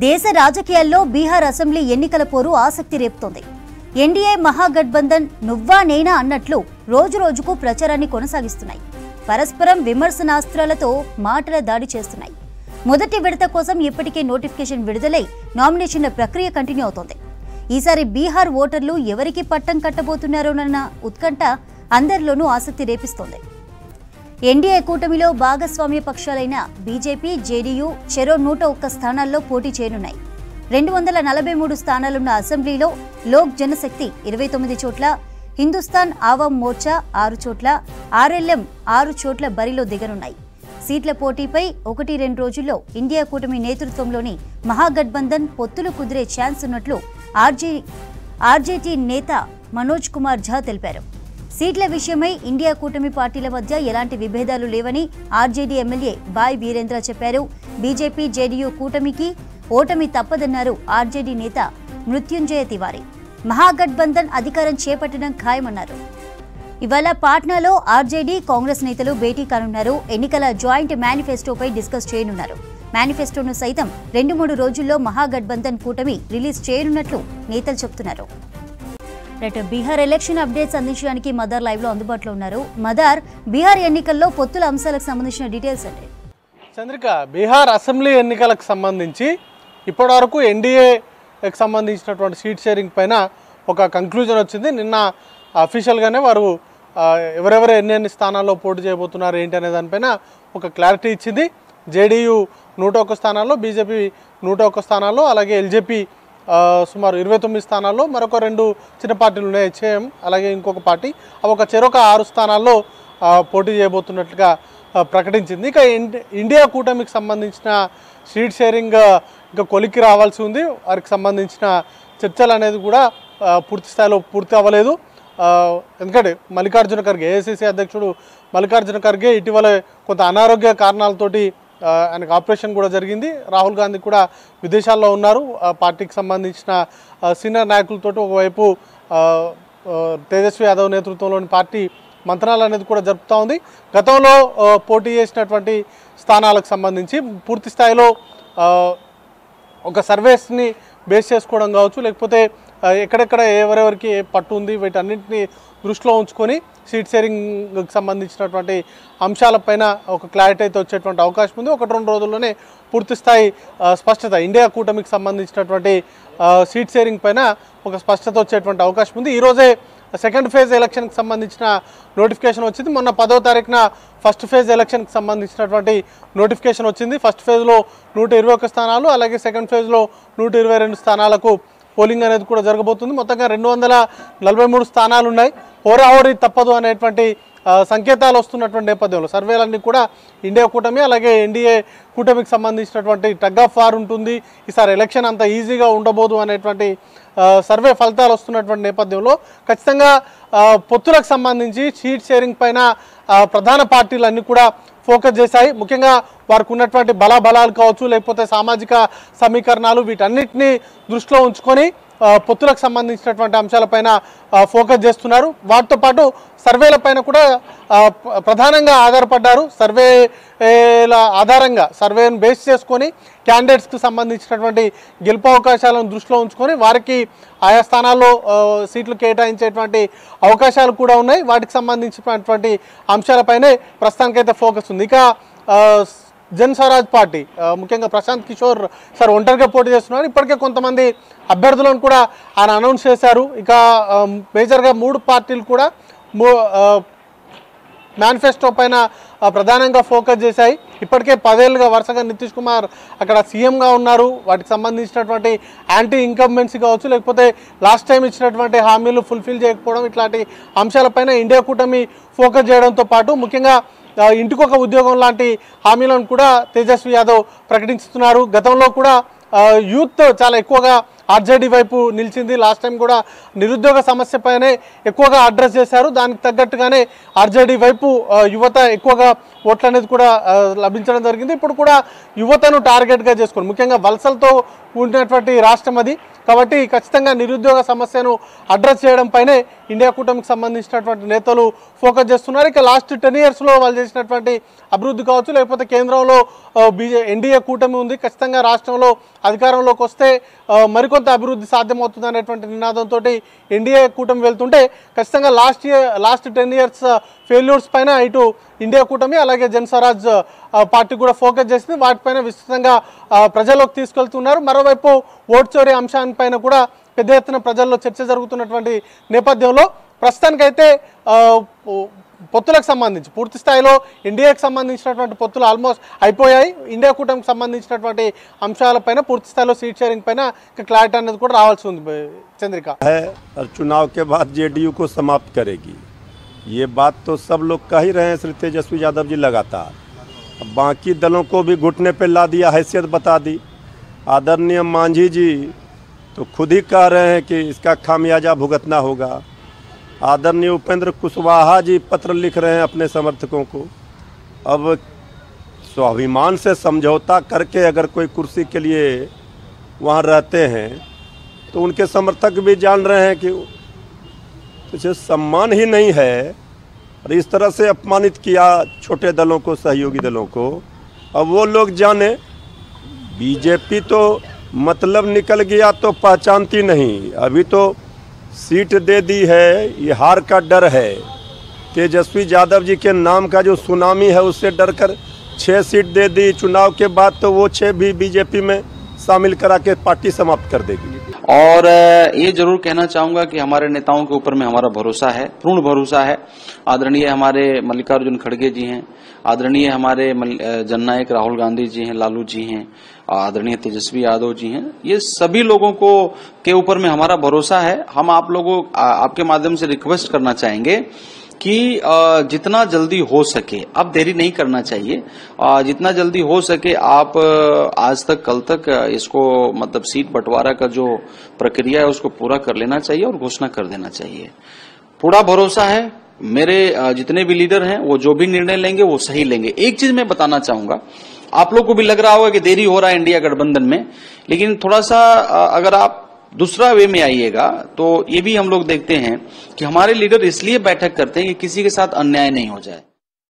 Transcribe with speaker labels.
Speaker 1: దేశ రాజకీయాల్లో బీహార్ అసెంబ్లీ ఎన్నికల పోరు ఆసక్తి రేపుతోంది. ఎన్డీఏ మహాగఠబంధన్ నువ్వా నేనా అన్నట్లు రోజురోజుకు ప్రచారాన్ని కొనసాగిస్తున్నాయి. పరస్పరం విమర్శనాస్త్రాలతో మాటల దాడి చేస్తున్నాయి. మొదటి విడత కోసం ఇప్పటికే నోటిఫికేషన్ విడుదలై నామినేషన్ల ప్రక్రియ కంటిన్యూ అవుతోంది. ఈసారి బీహార్ ఓటర్లు ఎవరికి పట్టం కట్టబోతున్నారోనన్న ఉత్కంఠ అందరిలోనూ ఆసక్తి రేపిస్తోంది. ఎన్డీఏ కూటమిలో భాగస్వామ్య పక్షాలైన బీజేపీ, జేడీయూ చెరో 101 స్థానాల్లో పోటీ చేయనున్నాయి. 243 స్థానాలున్న అసెంబ్లీలో లోక్ జనశక్తి 29 చోట్ల, హిందుస్థాన్ ఆవామ్ మోర్చా 6 చోట్ల, ఆర్ఎల్ఎం 6 చోట్ల బరిలో దిగనున్నాయి. సీట్ల పోటీపై 1-2 రోజుల్లో ఇండియా కూటమి నేతృత్వంలోని మహాగఠబంధన్ పొత్తులు కుదిరే ఛాన్స్ ఉన్నట్లు ఆర్జేటీ నేత మనోజ్ కుమార్ ఝా తెలిపారు. సీట్ల విషయమై ఇండియా కూటమి పార్టీల మధ్య ఎలాంటి విభేదాలు లేవని ఆర్జేడీ ఎమ్మెల్యే బాయ్ వీరేంద్ర చెప్పారు. బీజేపీ, జేడీయూ కూటమికి ఓటమి తప్పదన్నారు ఆర్జేడీ నేత మృత్యుంజయ తివారీ. మహాగఠబంధన్ అధికారం చేపట్టడం ఖాయమన్నారు. ఇవాళ పాట్నాలో ఆర్జేడీ, కాంగ్రెస్ నేతలు భేటీ కానున్నారు. ఎన్నికల జాయింట్ మేనిఫెస్టోపై డిస్కస్ చేయనున్నారు. మేనిఫెస్టోను సైతం 2-3 రోజుల్లో మహాగఠబంధన్ కూటమి రిలీజ్ చేయనున్నట్లు నేతలు చెబుతున్నారు. బీహార్ ఎలక్షన్ అప్డేట్స్ అందించడానికి మదార్ లైవ్ లో అందుబాటులో ఉన్నారు. మదార్, బీహార్ ఎన్నికల్లో పొత్తుల అంశాలకు సంబంధించిన డీటెయిల్స్ అండి.
Speaker 2: చంద్రిక, బీహార్ అసెంబ్లీ ఎన్నికలకు సంబంధించి ఇప్పటివరకు ఎన్డీఏకి సంబంధించినటువంటి సీట్ షేరింగ్ పైన ఒక కంక్లూజన్ వచ్చింది. నిన్న అఫీషియల్గానే వారు ఎవరెవరు ఎన్ని స్థానాల్లో పోటీ చేయబోతున్నారు ఏంటి అనే దానిపైన ఒక క్లారిటీ ఇచ్చింది. జేడీయూ 101 స్థానాల్లో, బీజేపీ 101 స్థానాల్లో, అలాగే ఎల్జేపీ సుమారు 29 స్థానాల్లో, మరొక 2 చిన్న పార్టీలు ఉన్నాయి, హెచ్ఏఎం అలాగే ఇంకొక పార్టీ, చెరొక 6 స్థానాల్లో పోటీ చేయబోతున్నట్లుగా ప్రకటించింది. ఇక ఇండియా కూటమికి సంబంధించిన సీట్ షేరింగ్ ఇంకా కొలిక్కి రావాల్సి ఉంది. వారికి సంబంధించిన చర్చలు అనేది కూడా పూర్తి స్థాయిలో పూర్తి అవ్వలేదు. ఎందుకంటే మల్లికార్జున ఖర్గే, ఏఐసీసీ అధ్యక్షుడు మల్లికార్జున ఖర్గే ఇటీవల కొంత అనారోగ్య కారణాలతోటి ఆయనకు ఆపరేషన్ కూడా జరిగింది. రాహుల్ గాంధీ కూడా విదేశాల్లో ఉన్నారు. పార్టీకి సంబంధించిన సీనియర్ నాయకులతో ఒకవైపు తేజస్వి యాదవ్ నేతృత్వంలోని పార్టీ మంత్రాలు అనేది కూడా జరుపుతూ ఉంది. గతంలో పోటీ చేసినటువంటి స్థానాలకు సంబంధించి పూర్తి స్థాయిలో ఒక సర్వేస్ని బేస్ చేసుకోవడం కావచ్చు, లేకపోతే ఎక్కడెక్కడ ఎవరెవరికి పట్టు ఉంది వీటన్నింటినీ దృష్టిలో ఉంచుకొని సీట్ షేరింగ్కి సంబంధించినటువంటి అంశాలపైన ఒక క్లారిటీ అయితే వచ్చేటువంటి అవకాశం ఉంది. 1-2 రోజుల్లోనే పూర్తి స్థాయి స్పష్టత ఇండియా కూటమికి సంబంధించినటువంటి సీట్ షేరింగ్ పైన ఒక స్పష్టత వచ్చేటువంటి అవకాశం ఉంది. ఈరోజే సెకండ్ ఫేజ్ ఎలక్షన్కి సంబంధించిన నోటిఫికేషన్ వచ్చింది. మొన్న 10వ తారీఖున ఫస్ట్ ఫేజ్ ఎలక్షన్కి సంబంధించినటువంటి నోటిఫికేషన్ వచ్చింది. ఫస్ట్ ఫేజ్లో 121 స్థానాలు, అలాగే సెకండ్ ఫేజ్లో 122 స్థానాలకు పోలింగ్ అనేది కూడా జరగబోతుంది. మొత్తంగా 243 స్థానాలు ఉన్నాయి. హోరాహోరీ తప్పదు అనేటువంటి సంకేతాలు వస్తున్నటువంటి నేపథ్యంలో సర్వేలన్నీ కూడా ఇండియా కూటమి అలాగే ఎన్డీఏ కూటమికి సంబంధించినటువంటి టగ్ ఆఫ్ వార్ ఉంటుంది. ఈసారి ఎలక్షన్ అంత ఈజీగా ఉండబోదు అనేటువంటి సర్వే ఫలితాలు వస్తున్నటువంటి నేపథ్యంలో ఖచ్చితంగా పొత్తులకు సంబంధించి సీట్ షేరింగ్ పైన ప్రధాన పార్టీలన్నీ కూడా ఫోకస్ చేశాయి. ముఖ్యంగా వారికి ఉన్నటువంటి బలాలు కావచ్చు, లేకపోతే సామాజిక సమీకరణాలు, వీటన్నిటిని దృష్టిలో ఉంచుకొని పొత్తులకు సంబంధించినటువంటి అంశాలపైన ఫోకస్ చేస్తున్నారు. వాటితో పాటు సర్వేలపైన కూడా ప్రధానంగా ఆధారపడ్డారు. సర్వేల ఆధారంగా సర్వేను బేస్ చేసుకొని క్యాండిడేట్స్కి సంబంధించినటువంటి గెలుపు అవకాశాలను దృష్టిలో ఉంచుకొని వారికి ఆయా స్థానాల్లో సీట్లు కేటాయించేటువంటి అవకాశాలు కూడా ఉన్నాయి. వాటికి సంబంధించినటువంటి అంశాలపైనే ప్రస్తుతానికైతే ఫోకస్ ఉంది. ఇక జన్ స్వరాజ్ పార్టీ ముఖ్యంగా ప్రశాంత్ కిషోర్ సార్ ఒంటరిగా పోటీ చేస్తున్నారు. ఇప్పటికే కొంతమంది అభ్యర్థులను కూడా ఆయన అనౌన్స్ చేశారు. ఇక మేజర్గా 3 పార్టీలు కూడా మేనిఫెస్టో పైన ప్రధానంగా ఫోకస్ చేశాయి. ఇప్పటికే 10 ఏళ్ళుగా వరుసగా నితీష్ కుమార్ అక్కడ సీఎంగా ఉన్నారు. వాటికి సంబంధించినటువంటి యాంటీ ఇన్కంబెన్సీ కావచ్చు, లేకపోతే లాస్ట్ టైం ఇచ్చినటువంటి హామీలు ఫుల్ఫిల్ చేయకపోవడం, ఇట్లాంటి అంశాలపైన ఇండియా కూటమి ఫోకస్ చేయడంతో పాటు ముఖ్యంగా ఇంటికొక ఉద్యోగం లాంటి హామీలను కూడా తేజస్వి యాదవ్ ప్రకటిస్తున్నారు. గతంలో కూడా యూత్ చాలా ఎక్కువగా ఆర్జేడీ వైపు నిలిచింది. లాస్ట్ టైం కూడా నిరుద్యోగ సమస్యపైనే ఎక్కువగా అడ్రస్ చేశారు. దానికి తగ్గట్టుగానే ఆర్జేడీ వైపు యువత ఎక్కువగా ఓట్లు అనేది కూడా లభించడం జరిగింది. ఇప్పుడు కూడా యువతను టార్గెట్గా చేసుకుని ముఖ్యంగా వలసలతో కూడినటువంటి రాష్ట్రం అది కాబట్టి ఖచ్చితంగా నిరుద్యోగ సమస్యను అడ్రస్ చేయడం పైనే ఇండియా కూటమికి సంబంధించినటువంటి నేతలు ఫోకస్ చేస్తున్నారు. ఇక లాస్ట్ 10 yearsలో వాళ్ళు చేసినటువంటి అభివృద్ధి కావచ్చు, లేకపోతే కేంద్రంలో ఎన్డీఏ కూటమి ఉంది, ఖచ్చితంగా రాష్ట్రంలో అధికారంలోకి వస్తే మరికొంత అభివృద్ధి సాధ్యమవుతుంది అనేటువంటి నినాదంతో ఎన్డీఏ కూటమి వెళ్తుంటే ఖచ్చితంగా లాస్ట్ 10 years ఫెయిల్యూర్స్ పైన ఇటు ఇండియా కూటమి అలాగే జనస్వరాజ్ పార్టీ కూడా ఫోకస్ చేసింది. వాటిపైన విస్తృతంగా ప్రజల్లోకి తీసుకెళ్తున్నారు. మరోవైపు ఓట్ చోరీ అంశాలపైన కూడా పెద్ద ఎత్తున ప్రజల్లో చర్చ జరుగుతున్నటువంటి నేపథ్యంలో ప్రస్తుతానికైతే పొత్తులకు సంబంధించి పూర్తి స్థాయిలో ఎన్డీఏకి సంబంధించినటువంటి పొత్తులు ఆల్మోస్ట్ అయిపోయాయి. ఇండియా కూటమికి సంబంధించినటువంటి అంశాలపైన పూర్తి స్థాయిలో సీట్ షేరింగ్ పైన క్లారిటీ అనేది కూడా రావాల్సి ఉంది. చంద్రిక
Speaker 3: चुनाव के बाद जेडीयू को समाप्त करेगी, ये बात तो सब लोग कह ही रहे हैं श्री तेजस्वी यादव जी लगातार। बाकी दलों को भी घुटने पे ला दिया, हैसियत बता दी। आदरणीय मांझी जी तो खुद ही कह रहे हैं कि इसका खामियाजा भुगतना होगा। आदरणीय उपेंद्र कुशवाहा जी पत्र लिख रहे हैं अपने समर्थकों को। अब स्वाभिमान से समझौता करके अगर कोई कुर्सी के लिए वहाँ रहते हैं तो उनके समर्थक भी जान रहे हैं कि इसे सम्मान ही नहीं है और इस तरह से अपमानित किया छोटे दलों को, सहयोगी दलों को। अब वो लोग जाने, बीजेपी तो मतलब निकल गया तो पहचानती नहीं। अभी तो सीट दे दी है, ये हार का डर है। तेजस्वी यादव जी के नाम का जो सुनामी है उससे डरकर 6 सीट दे दी। चुनाव के बाद तो वो 6 भी बीजेपी में शामिल करा के पार्टी समाप्त कर देगी।
Speaker 4: और ये जरूर कहना चाहूंगा कि हमारे नेताओं के ऊपर में हमारा भरोसा है, पूर्ण भरोसा है। आदरणीय हमारे मल्लिकार्जुन खड़गे जी हैं, आदरणीय हमारे जननायक राहुल गांधी जी हैं, लालू जी हैं, आदरणीय तेजस्वी यादव जी हैं। ये सभी लोगों को के ऊपर में हमारा भरोसा है। हम आप लोगों आपके माध्यम से रिक्वेस्ट करना चाहेंगे कि जितना जल्दी हो सके, अब देरी नहीं करना चाहिए, जितना जल्दी हो सके आप आज तक कल तक इसको मतलब सीट बंटवारा का जो प्रक्रिया है उसको पूरा कर लेना चाहिए और घोषणा कर देना चाहिए। पूरा भरोसा है, मेरे जितने भी लीडर हैं वो जो भी निर्णय लेंगे वो सही लेंगे। एक चीज मैं बताना चाहूंगा, आप लोग को भी लग रहा होगा कि देरी हो रहा है इंडिया गठबंधन में, लेकिन थोड़ा सा अगर आप दूसरा वे में आइएगा तो ये भी हम लोग देखते हैं कि हमारे लीडर इसलिए बैठक करते हैं कि किसी के साथ अन्याय नहीं हो जाए।